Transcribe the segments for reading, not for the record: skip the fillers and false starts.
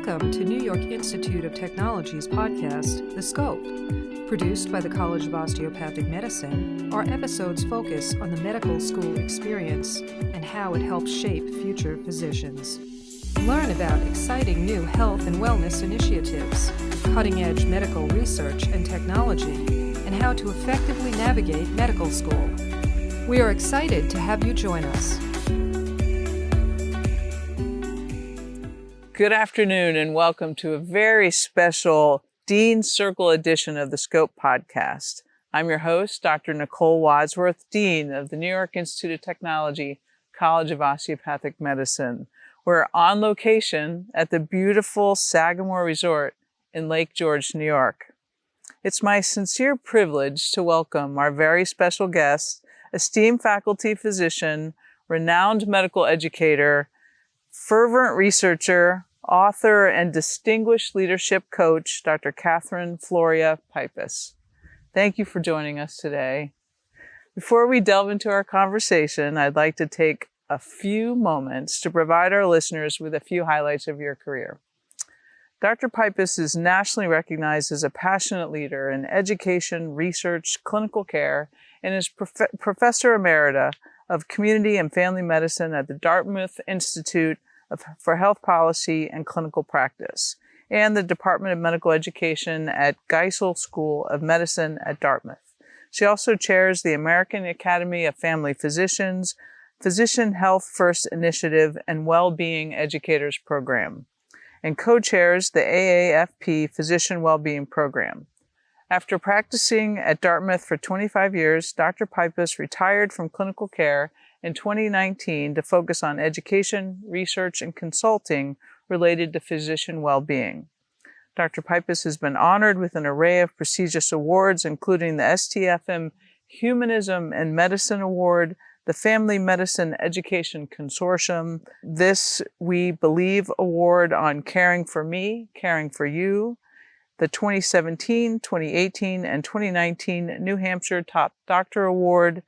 Welcome to New York Institute of Technology's podcast, The Scope. Produced by the College of Osteopathic Medicine, our episodes focus on the medical school experience and how it helps shape future physicians. Learn about exciting new health and wellness initiatives, cutting-edge medical research and technology, and how to effectively navigate medical school. We are excited to have you join us. Good afternoon and welcome to a very special Dean's Circle edition of the Scope podcast. I'm your host, Dr. Nicole Wadsworth, Dean of the New York Institute of Technology, College of Osteopathic Medicine. We're on location at the beautiful Sagamore Resort in Lake George, New York. It's my sincere privilege to welcome our very special guest, esteemed faculty physician, renowned medical educator, fervent researcher, author, and distinguished leadership coach, Dr. Florio Pipas. Thank you for joining us today. Before we delve into our conversation, I'd like to take a few moments to provide our listeners with a few highlights of your career. Dr. Pipas is nationally recognized as a passionate leader in education, research, clinical care, and is Professor Emerita of Community and Family Medicine at the Dartmouth Institute for Health Policy and Clinical Practice, and the Department of Medical Education at Geisel School of Medicine at Dartmouth. She also chairs the American Academy of Family Physicians, Physician Health First Initiative, and Well-Being Educators Program, and co-chairs the AAFP Physician Wellbeing Program. After practicing at Dartmouth for 25 years, Dr. Pipas retired from clinical care in 2019 to focus on education, research, and consulting related to physician well-being. Dr. Pipas has been honored with an array of prestigious awards, including the STFM Humanism and Medicine Award, the Family Medicine Education Consortium, this We Believe Award on Caring for Me, Caring for You, the 2017, 2018, and 2019 New Hampshire Top Doctor Award,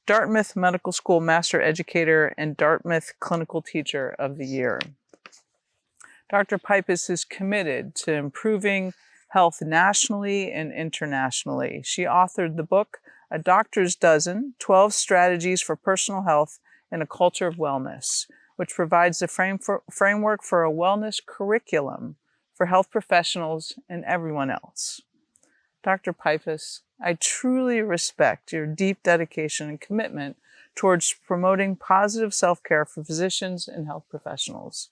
Dartmouth Medical School Master Educator, and Dartmouth Clinical Teacher of the Year. Dr. Pipas is committed to improving health nationally and internationally. She authored the book, A Doctor's Dozen, 12 Strategies for Personal Health in a Culture of Wellness, which provides the framework for a wellness curriculum for health professionals and everyone else. Dr. Pipas, I truly respect your deep dedication and commitment towards promoting positive self-care for physicians and health professionals.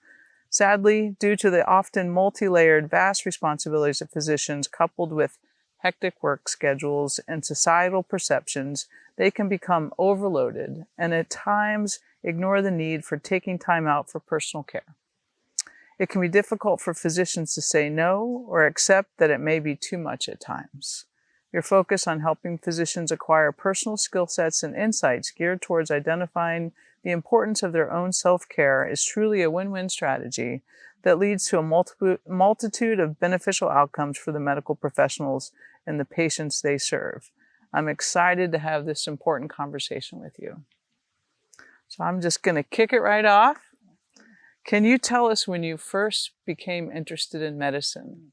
Sadly, due to the often multi-layered, vast responsibilities of physicians coupled with hectic work schedules and societal perceptions, they can become overloaded and at times ignore the need for taking time out for personal care. It can be difficult for physicians to say no or accept that it may be too much at times. Your focus on helping physicians acquire personal skill sets and insights geared towards identifying the importance of their own self-care is truly a win-win strategy that leads to a multitude of beneficial outcomes for the medical professionals and the patients they serve. I'm excited to have this important conversation with you. So I'm just going to kick it right off. Can you tell us when you first became interested in medicine?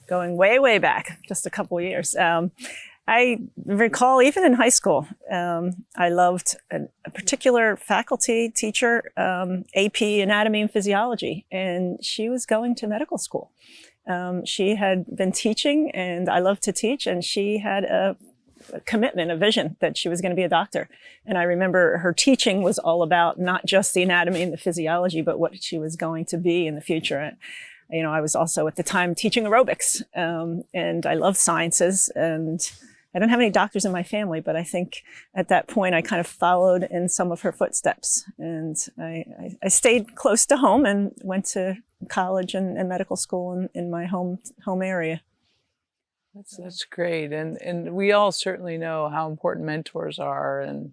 Going way, way back, just a couple of years. I recall even in high school, I loved a particular faculty teacher, AP Anatomy and Physiology, and she was going to medical school. She had been teaching, and I loved to teach, and she had a commitment, a vision that she was going to be a doctor. And I remember her teaching was all about not just the anatomy and the physiology, but what she was going to be in the future. You know, I was also at the time teaching aerobics, and I loved sciences, and I don't have any doctors in my family, but I think at that point I kind of followed in some of her footsteps. And I stayed close to home and went to college and medical school in my home area. That's great. And we all certainly know how important mentors are and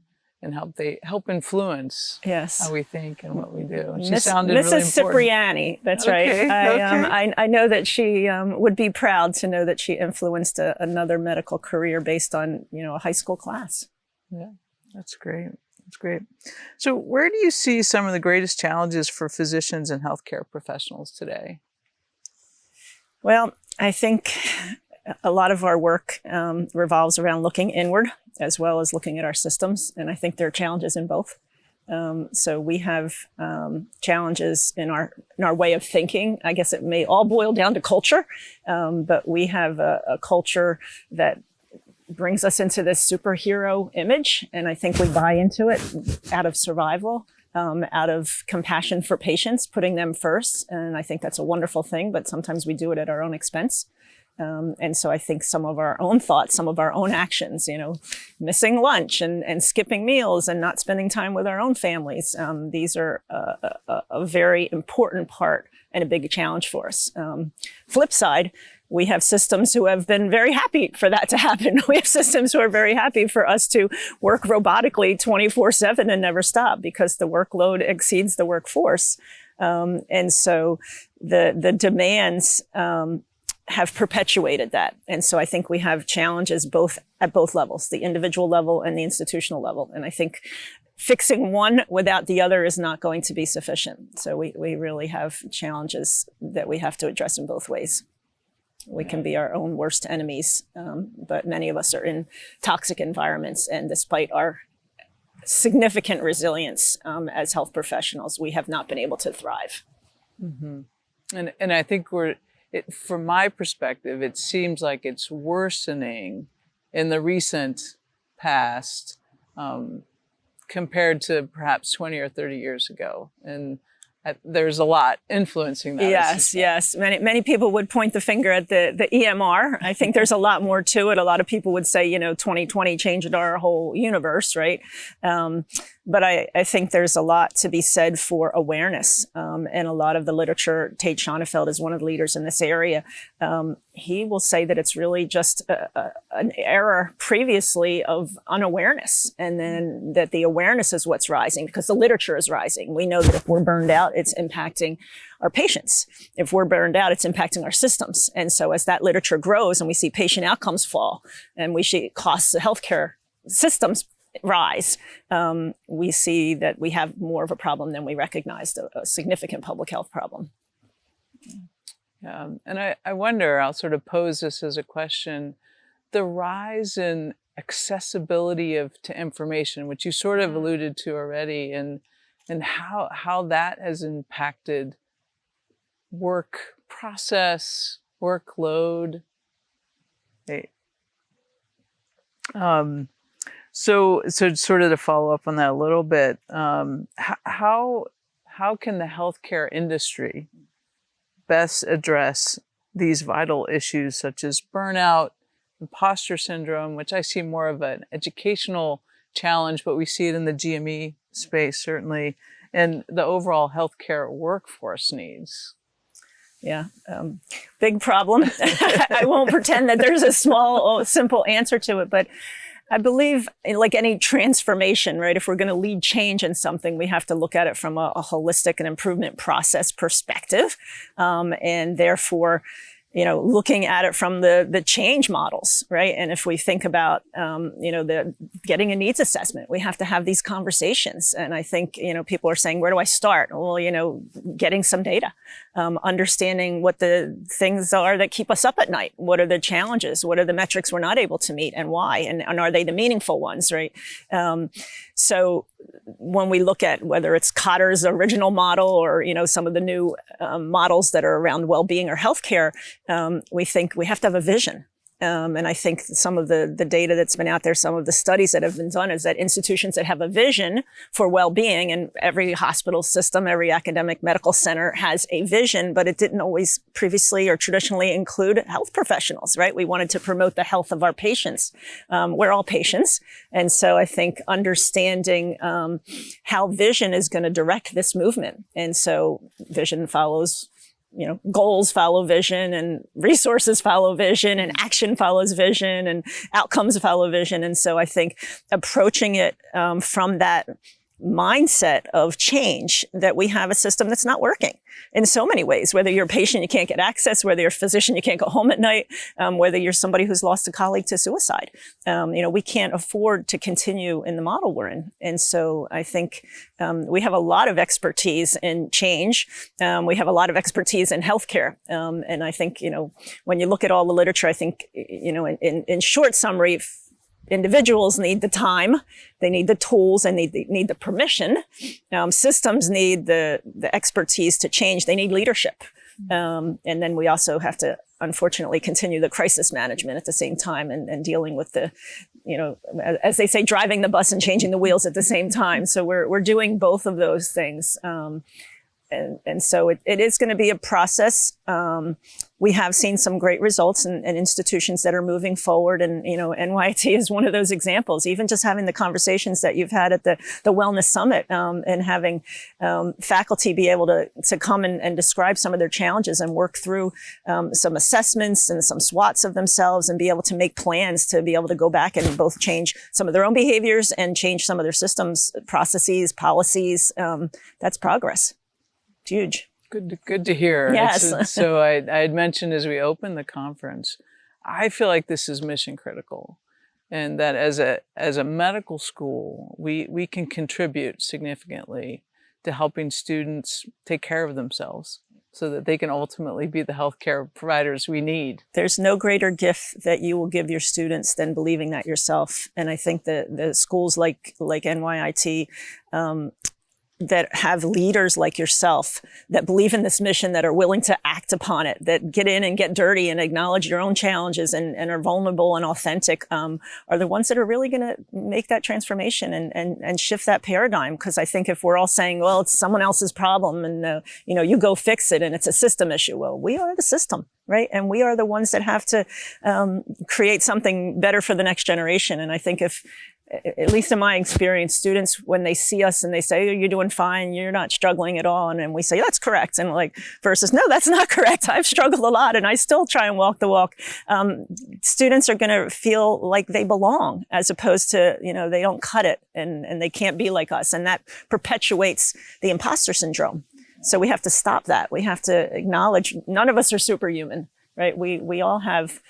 they help influence how we think and what we do. And she sounded really important. Mrs. Cipriani, that's right. I know that she would be proud to know that she influenced another medical career based on, a high school class. Yeah, that's great. That's great. So where do you see some of the greatest challenges for physicians and healthcare professionals today? Well, I think a lot of our work revolves around looking inward as well as looking at our systems. And I think there are challenges in both. So we have challenges in our way of thinking. I guess it may all boil down to culture, but we have a culture that brings us into this superhero image. And I think we buy into it out of survival, out of compassion for patients, putting them first. And I think that's a wonderful thing, but sometimes we do it at our own expense. And so I think some of our own thoughts, some of our own actions, missing lunch and skipping meals and not spending time with our own families. These are a very important part and a big challenge for us. Flip side, we have systems who have been very happy for that to happen. We have systems who are very happy for us to work robotically 24/7 and never stop because the workload exceeds the workforce. And so the demands have perpetuated that. And so I think we have challenges at both levels, the individual level and the institutional level. And I think fixing one without the other is not going to be sufficient. So we really have challenges that we have to address in both ways. We can be our own worst enemies, but many of us are in toxic environments. And despite our significant resilience as health professionals, we have not been able to thrive. Mm-hmm. And I think from my perspective, it seems like it's worsening in the recent past compared to perhaps 20 or 30 years ago. And there's a lot influencing that. Yes. Many people would point the finger at the EMR. I think there's a lot more to it. A lot of people would say, 2020 changed our whole universe, right? But I think there's a lot to be said for awareness. And a lot of the literature, Tate Schonefeld is one of the leaders in this area. He will say that it's really just an error previously of unawareness, and then that the awareness is what's rising because the literature is rising. We know that if we're burned out, it's impacting our patients. If we're burned out, it's impacting our systems. And so as that literature grows and we see patient outcomes fall and we see costs of healthcare systems rise, we see that we have more of a problem than we recognized, a significant public health problem. And I wonder, I'll sort of pose this as a question, the rise in accessibility to information, which you sort of alluded to already, and how that has impacted work process, workload. So sort of to follow up on that a little bit, how can the healthcare industry best address these vital issues such as burnout, imposter syndrome, which I see more of an educational challenge, but we see it in the GME space certainly, and the overall healthcare workforce needs? Yeah, big problem. I won't pretend that there's a small, simple answer to it, but I believe, like any transformation, right, if we're going to lead change in something, we have to look at it from a holistic and improvement process perspective. And therefore, looking at it from the change models, right? And if we think about, the getting a needs assessment, we have to have these conversations. And I think, people are saying, where do I start? Well, getting some data, understanding what the things are that keep us up at night. What are the challenges? What are the metrics we're not able to meet and why? And are they the meaningful ones, right? So when we look at whether it's Kotter's original model or, some of the new models that are around well-being or healthcare, we think we have to have a vision. And I think some of the data that's been out there, some of the studies that have been done is that institutions that have a vision for well-being, and every hospital system, every academic medical center has a vision, but it didn't always previously or traditionally include health professionals, right? We wanted to promote the health of our patients. We're all patients. And so I think understanding how vision is going to direct this movement. And so vision follows goals follow vision, and resources follow vision, and action follows vision, and outcomes follow vision. And so I think approaching it from that mindset of change that we have a system that's not working in so many ways. Whether you're a patient, you can't get access. Whether you're a physician, you can't go home at night. Whether you're somebody who's lost a colleague to suicide. We can't afford to continue in the model we're in. And so I think we have a lot of expertise in change. We have a lot of expertise in healthcare. And I think, when you look at all the literature, I think, in short summary, individuals need the time, they need the tools, and they need the permission. Systems need the expertise to change. They need leadership. And then we also have to, unfortunately, continue the crisis management at the same time and dealing with the, as they say, driving the bus and changing the wheels at the same time. So we're doing both of those things. And so it is going to be a process. We have seen some great results in institutions that are moving forward. And, NYIT is one of those examples. Even just having the conversations that you've had at the Wellness Summit, and having faculty be able to come and describe some of their challenges and work through some assessments and some SWOTs of themselves and be able to make plans to be able to go back and both change some of their own behaviors and change some of their systems, processes, policies. That's progress. It's huge. Good to hear. Yes. So I had mentioned as we opened the conference, I feel like this is mission critical, and that as a medical school, we can contribute significantly to helping students take care of themselves so that they can ultimately be the healthcare providers we need. There's no greater gift that you will give your students than believing that yourself. And I think that the schools like NYIT, that have leaders like yourself that believe in this mission, that are willing to act upon it, that get in and get dirty and acknowledge your own challenges and are vulnerable and authentic, are the ones that are really going to make that transformation and shift that paradigm. Because I think if we're all saying, well, it's someone else's problem and, you go fix it and it's a system issue. Well, we are the system, right? And we are the ones that have to create something better for the next generation. And I think if, at least in my experience, students, when they see us and they say, oh, you're doing fine, you're not struggling at all. And we say, that's correct. And versus, no, that's not correct. I've struggled a lot and I still try and walk the walk. Students are going to feel like they belong as opposed to, they don't cut it and they can't be like us. And that perpetuates the imposter syndrome. So we have to stop that. We have to acknowledge none of us are superhuman, right? We all have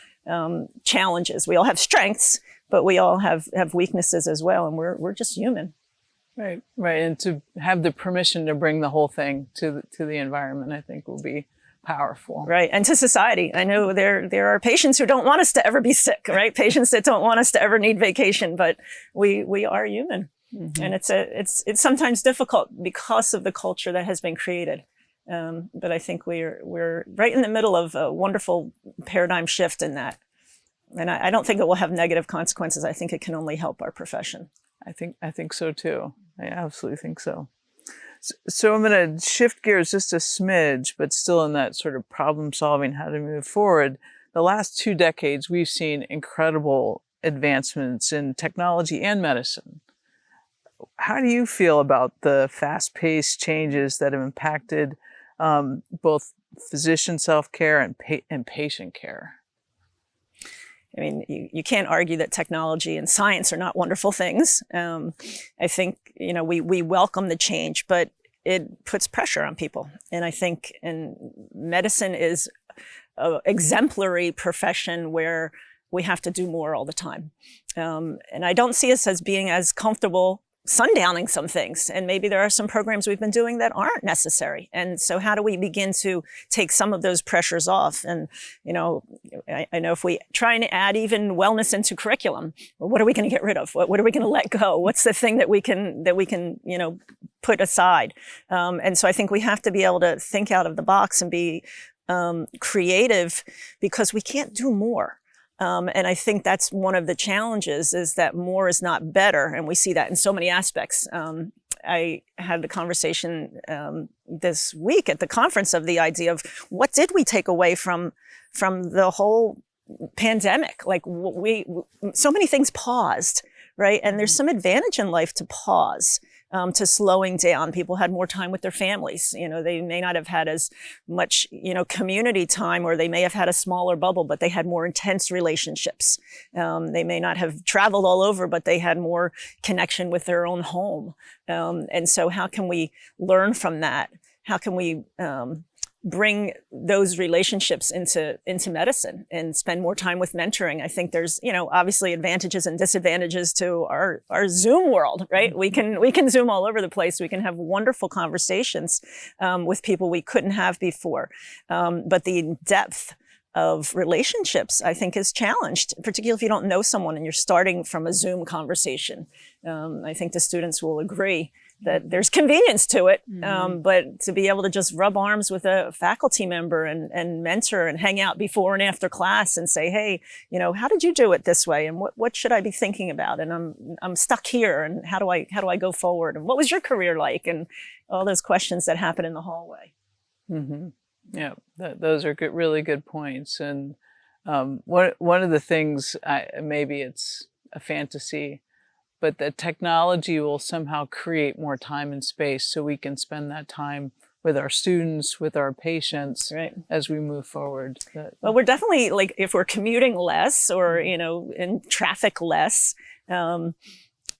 challenges. We all have strengths, but we all have weaknesses as well, and we're just human. Right, and to have the permission to bring the whole thing to the environment, I think, will be powerful. Right, and to society. I know there are patients who don't want us to ever be sick, right? Patients that don't want us to ever need vacation, but we are human, and it's sometimes difficult because of the culture that has been created. But I think we're right in the middle of a wonderful paradigm shift in that. And I don't think it will have negative consequences. I think it can only help our profession. I think so too. I absolutely think so. So I'm going to shift gears just a smidge, but still in that sort of problem solving, how to move forward. The last 2 decades, we've seen incredible advancements in technology and medicine. How do you feel about the fast-paced changes that have impacted both physician self-care and patient care? I mean, you can't argue that technology and science are not wonderful things. I think, we welcome the change, but it puts pressure on people. And I think medicine is an exemplary profession where we have to do more all the time. And I don't see us as being as comfortable sundowning some things. And maybe there are some programs we've been doing that aren't necessary. And so how do we begin to take some of those pressures off? And, I know if we try and add even wellness into curriculum, well, what are we going to get rid of? What are we going to let go? What's the thing that we can, put aside? And so I think we have to be able to think out of the box and be creative because we can't do more. And I think that's one of the challenges is that more is not better. And we see that in so many aspects. I had the conversation this week at the conference of the idea of what did we take away from the whole pandemic? Like so many things paused, right? And there's some advantage in life to pause. to slowing down. People had more time with their families. They may not have had as much, community time, or they may have had a smaller bubble, but they had more intense relationships. They may not have traveled all over, but they had more connection with their own home. And so how can we learn from that? How can we bring those relationships into medicine and spend more time with mentoring? I think there's, obviously advantages and disadvantages to our Zoom world, right? We can Zoom all over the place. We can have wonderful conversations with people we couldn't have before. But the depth of relationships, I think, is challenged, particularly if you don't know someone and you're starting from a Zoom conversation. I think the students will agree that there's convenience to it, but to be able to just rub arms with a faculty member and mentor and hang out before and after class and say, hey, how did you do it this way? And what should I be thinking about? And I'm stuck here, and how do I go forward? And what was your career like? And all those questions that happen in the hallway. Mm-hmm. Yeah, those are really good points. And one of the things, maybe it's a fantasy, but that technology will somehow create more time and space so we can spend that time with our students, with our patients, right, as we move forward. Well, we're definitely, like, if we're commuting less or, in traffic less,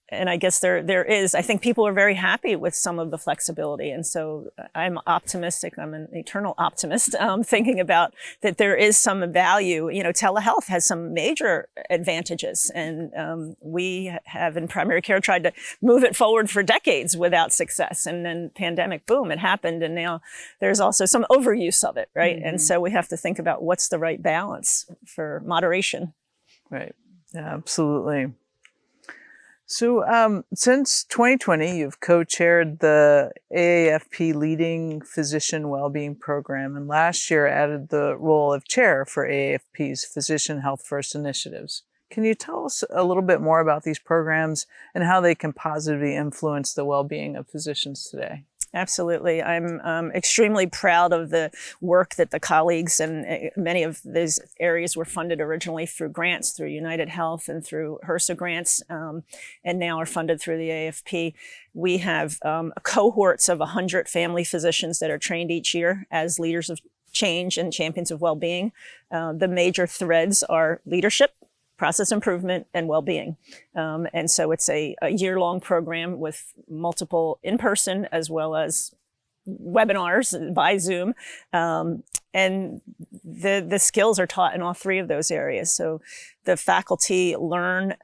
and I guess there is, I think people are very happy with some of the flexibility. And so I'm optimistic. I'm an eternal optimist, thinking about that there is some value. Telehealth has some major advantages. And we have in primary care tried to move it forward for decades without success. And then pandemic, boom, it happened. And now there's also some overuse of it, right? Mm-hmm. And so we have to think about what's the right balance for moderation. Right. Yeah, absolutely. So since 2020, you've co-chaired the AAFP Leading Physician Wellbeing Program, and last year added the role of chair for AAFP's Physician Health First initiatives. Can you tell us a little bit more about these programs and how they can positively influence the well-being of physicians today? Absolutely. I'm extremely proud of the work that the colleagues, and many of these areas were funded originally through grants, through United Health and through HRSA grants, and now are funded through the AFP. We have cohorts of 100 family physicians that are trained each year as leaders of change and champions of well-being. The major threads are leadership, process improvement, and well-being. And so it's a year-long program with multiple in-person as well as webinars by Zoom. And the skills are taught in all three of those areas. So the faculty learn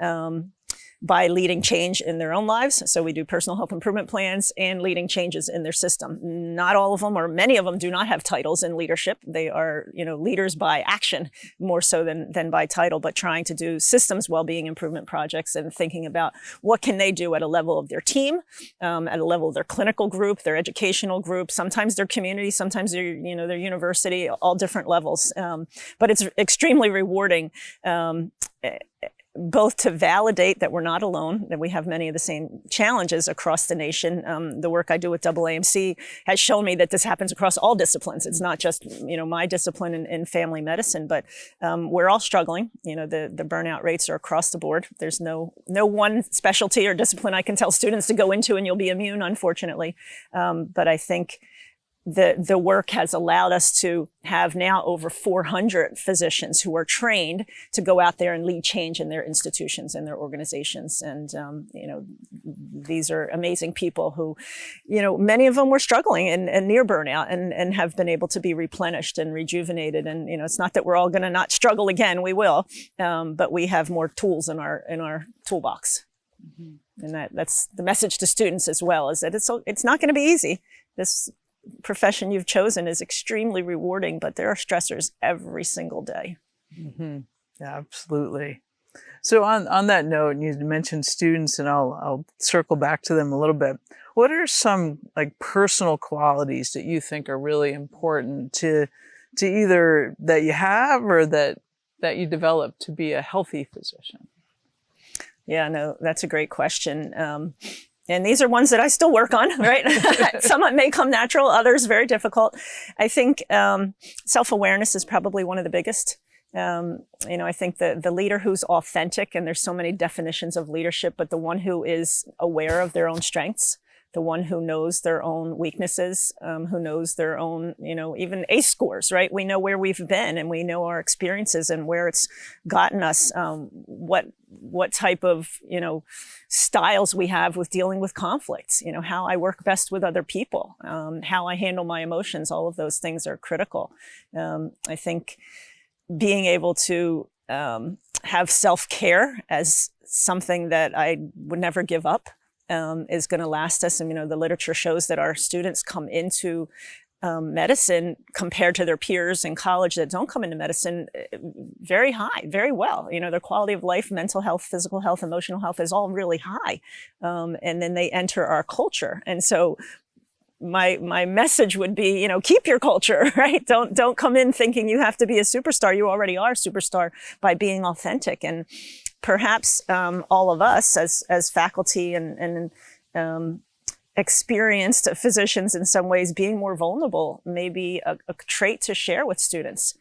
by leading change in their own lives. So we do personal health improvement plans and leading changes in their system. Not all of them, or many of them, do not have titles in leadership. They are, leaders by action more so than by title, but trying to do systems well-being improvement projects and thinking about what can they do at a level of their team, at a level of their clinical group, their educational group, sometimes their community, sometimes their university, all different levels. But it's extremely rewarding, both to validate that we're not alone, that we have many of the same challenges across the nation. The work I do with AAMC has shown me that this happens across all disciplines. It's not just, my discipline in family medicine, but we're all struggling. The burnout rates are across the board. There's no one specialty or discipline I can tell students to go into and you'll be immune, unfortunately. But I think the work has allowed us to have now over 400 physicians who are trained to go out there and lead change in their institutions and their organizations. And, these are amazing people who, many of them were struggling and near burnout and have been able to be replenished and rejuvenated. And, it's not that we're all going to not struggle again. We will. But we have more tools in our toolbox. Mm-hmm. And that's the message to students as well, is that it's not going to be easy. This profession you've chosen is extremely rewarding, but there are stressors every single day. Mm-hmm. Yeah, absolutely. So on that note, you mentioned students, and I'll circle back to them a little bit. What are some personal qualities that you think are really important to either that you have or that you develop to be a healthy physician? Yeah, no, that's a great question. And these are ones that I still work on, right? Some may come natural, others very difficult. I think self-awareness is probably one of the biggest. I think the leader who's authentic, and there's so many definitions of leadership, but the one who is aware of their own strengths, the one who knows their own weaknesses, who knows their own, even ACE scores, right? We know where we've been and we know our experiences and where it's gotten us, what type of, styles we have with dealing with conflicts, how I work best with other people, how I handle my emotions. All of those things are critical. I think being able to have self-care as something that I would never give up is going to last us. And, the literature shows that our students come into medicine compared to their peers in college that don't come into medicine very high, very well. Their quality of life, mental health, physical health, emotional health is all really high. And then they enter our culture. And so my message would be, keep your culture, right? Don't come in thinking you have to be a superstar. You already are a superstar by being authentic. And perhaps all of us as faculty and experienced physicians in some ways being more vulnerable may be a trait to share with students,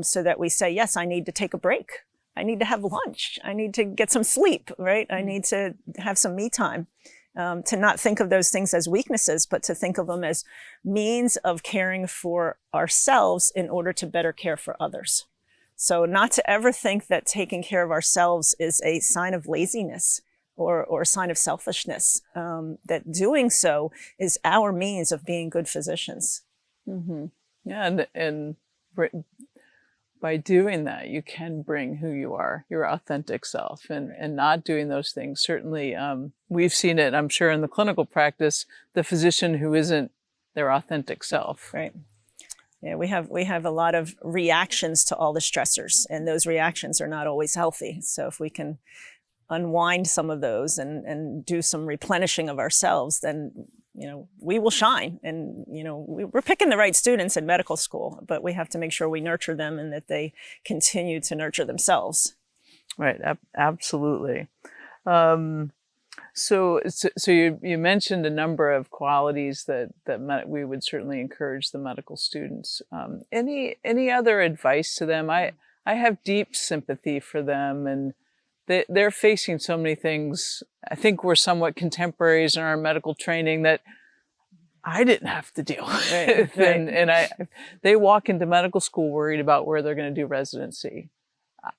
so that we say, yes, I need to take a break. I need to have lunch. I need to get some sleep, right? I need to have some me time. To not think of those things as weaknesses, but to think of them as means of caring for ourselves in order to better care for others. So not to ever think that taking care of ourselves is a sign of laziness or a sign of selfishness, that doing so is our means of being good physicians. Mm-hmm. Yeah, and by doing that, you can bring who you are, your authentic self, and not doing those things. Certainly, we've seen it, I'm sure, in the clinical practice, the physician who isn't their authentic self. Right. Yeah, we have a lot of reactions to all the stressors, and those reactions are not always healthy. So if we can unwind some of those and do some replenishing of ourselves, then we will shine. And, we're picking the right students in medical school, but we have to make sure we nurture them and that they continue to nurture themselves. Right. Absolutely. So you mentioned a number of qualities that we would certainly encourage the medical students. Any other advice to them? I have deep sympathy for them, and they're facing so many things. I think we're somewhat contemporaries in our medical training that I didn't have to deal with. Right. And they walk into medical school worried about where they're going to do residency.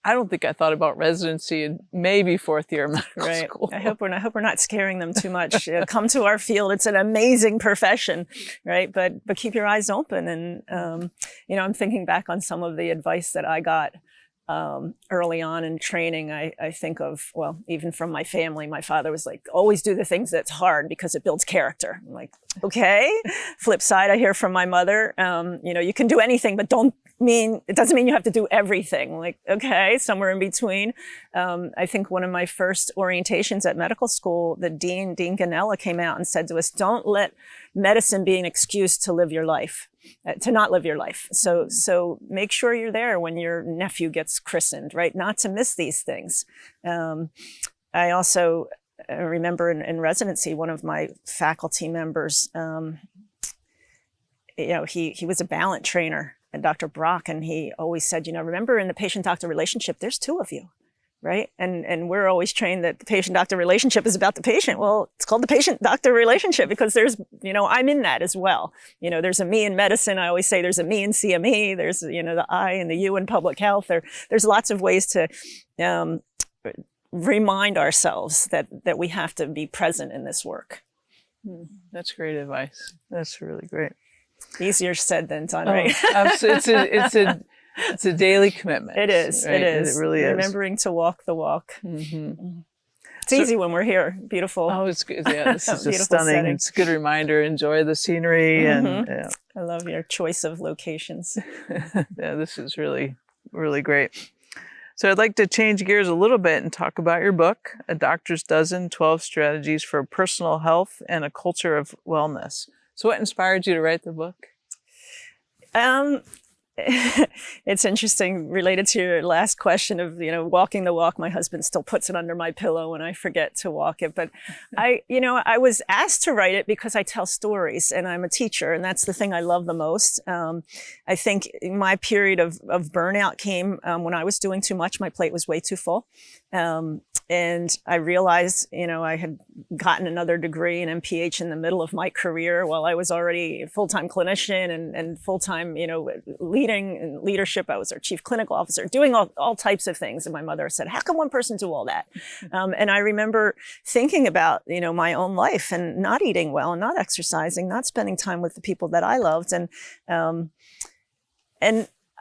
I don't think I thought about residency in maybe fourth year of medical school. I hope we're not scaring them too much. Come to our field; it's an amazing profession, right? But keep your eyes open. And I'm thinking back on some of the advice that I got early on in training. I think of, well, even from my family, my father was like, always do the things that's hard because it builds character. I'm like, okay. Flip side, I hear from my mother, you can do anything, but it doesn't mean you have to do everything. Like, okay, somewhere in between. I think one of my first orientations at medical school, the Dean Ganella, came out and said to us, don't let medicine be an excuse to live your life. To not live your life. So make sure you're there when your nephew gets christened, right? Not to miss these things. I also remember in residency, one of my faculty members, he was a balance trainer, and Dr. Brock, and he always said, remember in the patient-doctor relationship, there's two of you. Right? And we're always trained that the patient-doctor relationship is about the patient. Well, it's called the patient-doctor relationship because there's, I'm in that as well. There's a me in medicine. I always say there's a me in CME. There's, the I and the you in public health. There's lots of ways to remind ourselves that we have to be present in this work. That's great advice. That's really great. Easier said than done, right? It's a daily commitment. It is. Right? It is. It really is. Remembering to walk the walk. Mm-hmm. It's easy when we're here. Beautiful. Oh, it's good. Yeah, this is just stunning. Setting. It's a good reminder. Enjoy the scenery. Mm-hmm. And yeah. I love your choice of locations. Yeah, this is really, really great. So I'd like to change gears a little bit and talk about your book, A Doctor's Dozen, 12 Strategies for Personal Health and a Culture of Wellness. So what inspired you to write the book? It's interesting related to your last question of, walking the walk. My husband still puts it under my pillow when I forget to walk it. But I was asked to write it because I tell stories and I'm a teacher, and that's the thing I love the most. I think my period of burnout came when I was doing too much. My plate was way too full. And I realized, I had gotten another degree, an MPH, in the middle of my career while I was already a full-time clinician and full-time, leading and leadership. I was our chief clinical officer, doing all types of things. And my mother said, how can one person do all that? And I remember thinking about, my own life and not eating well and not exercising, not spending time with the people that I loved. And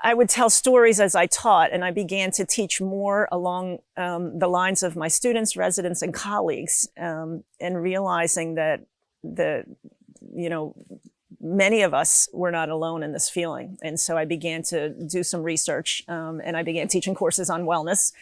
I would tell stories as I taught, and I began to teach more along the lines of my students, residents, and colleagues, and realizing that many of us were not alone in this feeling. And so I began to do some research, and I began teaching courses on wellness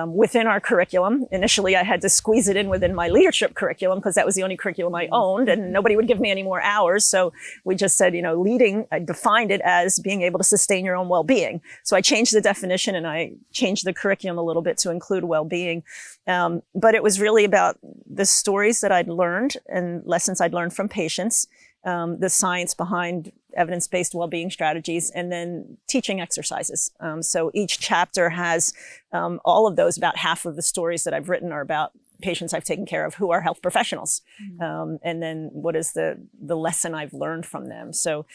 within our curriculum. Initially, I had to squeeze it in within my leadership curriculum because that was the only curriculum I owned, and nobody would give me any more hours. So we just said, leading, I defined it as being able to sustain your own well-being. So I changed the definition and I changed the curriculum a little bit to include well-being. But it was really about the stories that I'd learned and lessons I'd learned from patients, the science behind evidence-based well-being strategies, and then teaching exercises. So each chapter has all of those. About half of the stories that I've written are about patients I've taken care of who are health professionals. And then what is the lesson I've learned from them? So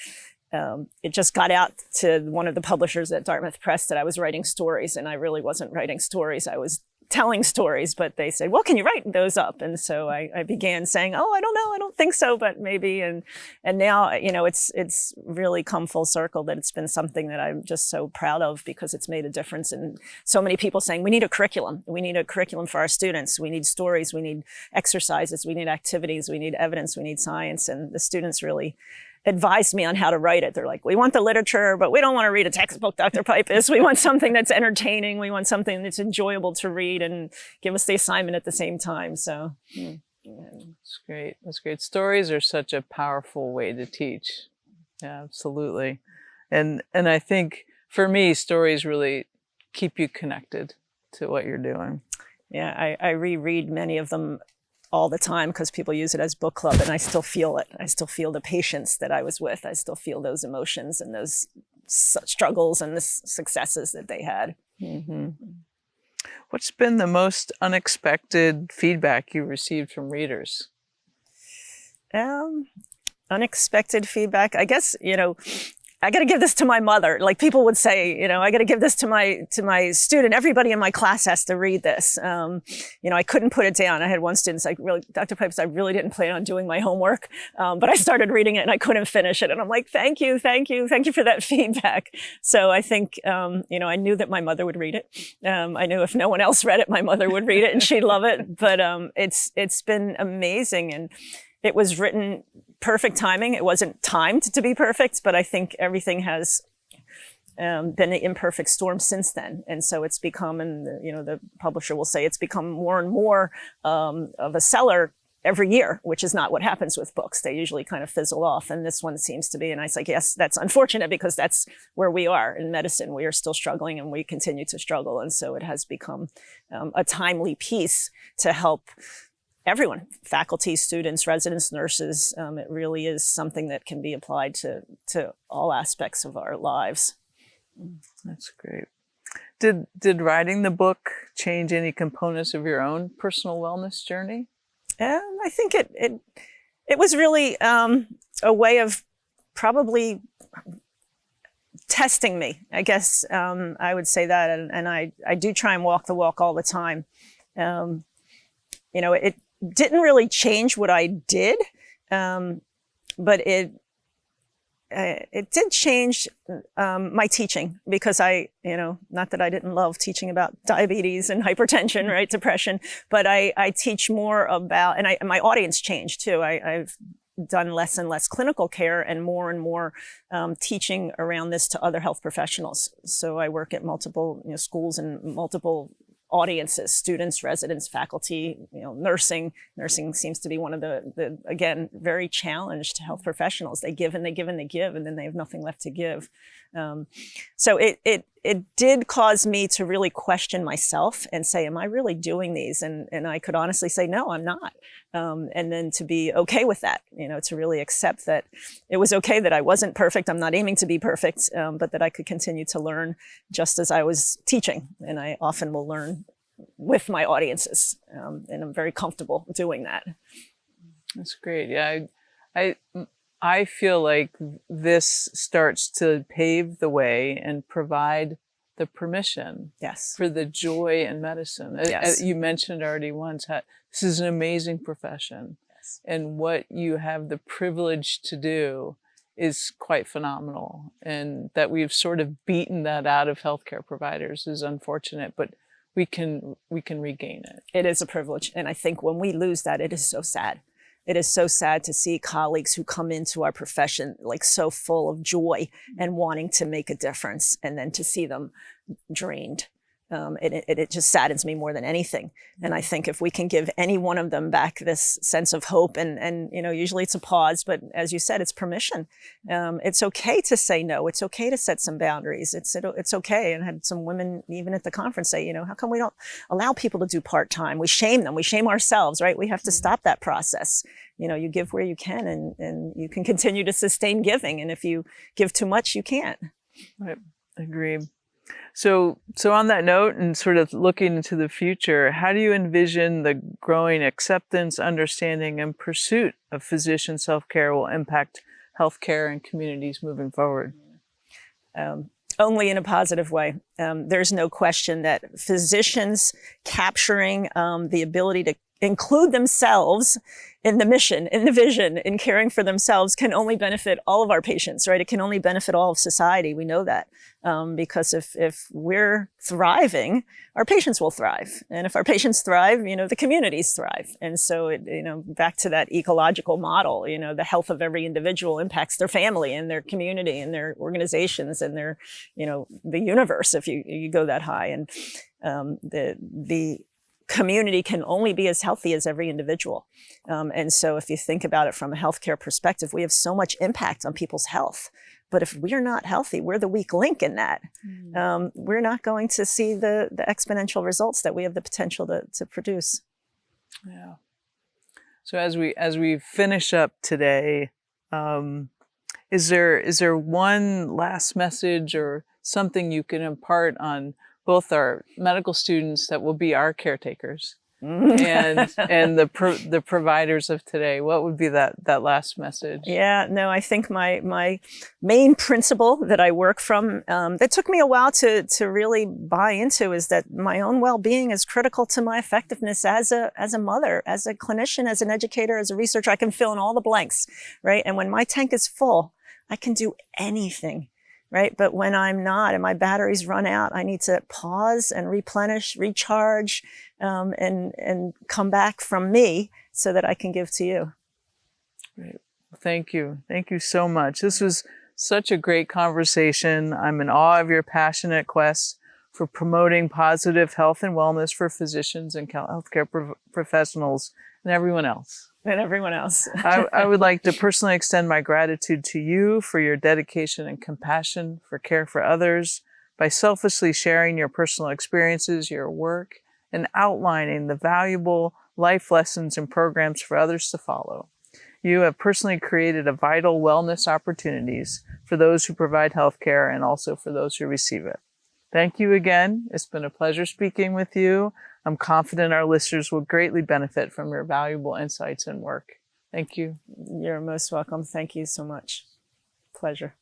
it just got out to one of the publishers at Dartmouth Press that I was writing stories, and I really wasn't writing stories. I was telling stories, but they said, well, can you write those up? And so I began saying, oh, I don't know, I don't think so, but maybe. And now, it's really come full circle that it's been something that I'm just so proud of because it's made a difference. And so many people saying, we need a curriculum. We need a curriculum for our students. We need stories. We need exercises. We need activities. We need evidence. We need science. And the students really advised me on how to write it. They're like, we want the literature, but we don't want to read a textbook, Dr. Pipas. We want something that's entertaining. We want something that's enjoyable to read and give us the assignment at the same time. So, yeah. That's great. That's great. Stories are such a powerful way to teach. Yeah, absolutely. And I think for me, stories really keep you connected to what you're doing. Yeah, I reread many of them all the time because people use it as book club, and I still feel it. I still feel the patients that I was with. I still feel those emotions and those struggles and the successes that they had. Mm-hmm. What's been the most unexpected feedback you received from readers? Unexpected feedback, I guess, I got to give this to my mother. Like people would say, I got to give this to my student. Everybody in my class has to read this. I couldn't put it down. I had one student say, really, Dr. Pipas, I really didn't plan on doing my homework. But I started reading it and I couldn't finish it. And I'm like, thank you for that feedback. So I think, I knew that my mother would read it. I knew if no one else read it, my mother would read it and she'd love it. But, it's been amazing. And it was written perfect timing. It wasn't timed to be perfect, but I think everything has been an imperfect storm since then. And so it's become, and the publisher will say, it's become more and more of a seller every year, which is not what happens with books. They usually kind of fizzle off. And this one seems to be. And I was like, yes, that's unfortunate because that's where we are in medicine. We are still struggling and we continue to struggle. And so it has become a timely piece to help everyone, faculty, students, residents, nurses. It really is something that can be applied to all aspects of our lives. That's great. Did writing the book change any components of your own personal wellness journey? I think it was really a way of probably testing me. I guess I would say that, and I do try and walk the walk all the time. It didn't really change what I did, but it did change my teaching because not that I didn't love teaching about diabetes and hypertension, right, depression, but I teach more about, and my audience changed too. I've done less and less clinical care and more teaching around this to other health professionals. So I work at multiple schools and multiple audiences, students, residents, faculty, nursing. Nursing seems to be one of the again, very challenged health professionals. They give and they give and they give, and then they have nothing left to give. So it did cause me to really question myself and say, am I really doing these? And I could honestly say, no, I'm not. And then to be okay with that, to really accept that it was okay that I wasn't perfect. I'm not aiming to be perfect, but that I could continue to learn just as I was teaching. And I often will learn with my audiences. And I'm very comfortable doing that. That's great. Yeah. I feel like this starts to pave the way and provide the permission Yes. for the joy in medicine. Yes. You mentioned already once, this is an amazing profession. Yes. And what you have the privilege to do is quite phenomenal. And that we've sort of beaten that out of healthcare providers is unfortunate, but we can regain it. It is a privilege. And I think when we lose that, it is so sad. It is so sad to see colleagues who come into our profession like so full of joy and wanting to make a difference, and then to see them drained. It just saddens me more than anything. And I think if we can give any one of them back this sense of hope, and usually it's a pause, but as you said, it's permission. It's okay to say no. It's okay to set some boundaries. It's okay. And I had some women even at the conference say, how come we don't allow people to do part-time? We shame them. We shame ourselves, right? We have to stop that process. You give where you can, and you can continue to sustain giving. And if you give too much, you can't. Right. Agreed. So on that note, and sort of looking into the future, how do you envision the growing acceptance, understanding, and pursuit of physician self-care will impact healthcare and communities moving forward? Only in a positive way. There's no question that physicians capturing the ability to include themselves in the mission, in the vision, in caring for themselves can only benefit all of our patients, right? It can only benefit all of society. We know that because if we're thriving, our patients will thrive. And if our patients thrive, the communities thrive. And so, back to that ecological model, the health of every individual impacts their family and their community and their organizations and their, the universe, if you go that high. And the community can only be as healthy as every individual. And so if you think about it from a healthcare perspective, we have so much impact on people's health. But if we're not healthy, we're the weak link in that. We're not going to see the exponential results that we have the potential to produce. Yeah. So as we finish up today, is there one last message or something you can impart on both our medical students that will be our caretakers and the providers of today? What would be that last message? Yeah, no, I think my main principle that I work from, that took me a while to really buy into, is that my own well-being is critical to my effectiveness as a mother, as a clinician, as an educator, as a researcher. I can fill in all the blanks, right? And when my tank is full, I can do anything. Right. But when I'm not and my batteries run out, I need to pause and replenish, recharge, and come back from me so that I can give to you. Great. Thank you. Thank you so much. This was such a great conversation. I'm in awe of your passionate quest for promoting positive health and wellness for physicians and healthcare professionals and everyone else. I would like to personally extend my gratitude to you for your dedication and compassion for care for others by selflessly sharing your personal experiences, your work, and outlining the valuable life lessons and programs for others to follow. You have personally created a vital wellness opportunities for those who provide healthcare and also for those who receive it. Thank you again. It's been a pleasure speaking with you. I'm confident our listeners will greatly benefit from your valuable insights and work. Thank you. You're most welcome. Thank you so much. Pleasure.